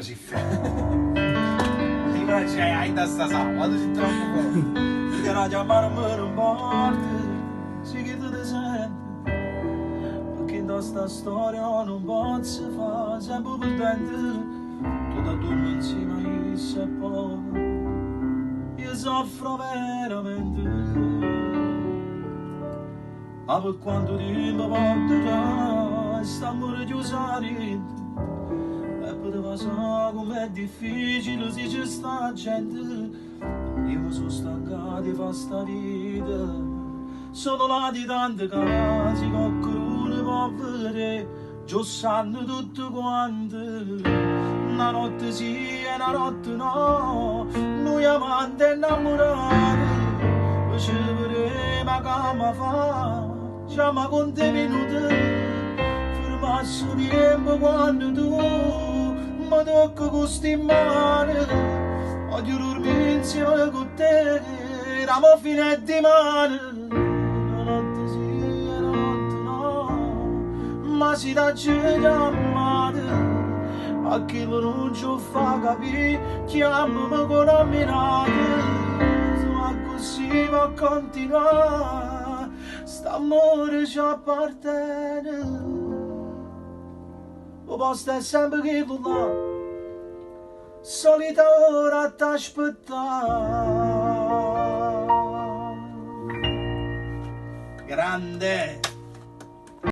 si fa. Io c'è hai da sta sala, quando si troppo fuori. Che la chiamare me non porta, si che tu ti senti. Perché in questa storia non posso fare sempre perdente. Tu da dormi insieme a io e poi io soffro veramente. Ma per quanto tempo porterà, stiamo chiusi e poteva sapere com'è difficile se c'è sta gente. Io mi sono stancato di fare sta vita, sono là di tante case che qualcuno può vedere, già sanno tutto quanto. Una notte sì e una notte no, noi amanti e innamorati, faceveremo come fa, siamo con te minuti, fermasse il tempo quando tu mi tocchi con sti mani, voglio dormire insieme con te, siamo fine di mani, una notte sì e una notte no, ma si dà chiamate. A chi non ci fa capire, chiamami con nominate, ma così va a continuare, st'amore ci appartiene. O posto è sempre che tu là, solita ora t'aspettare. Grande!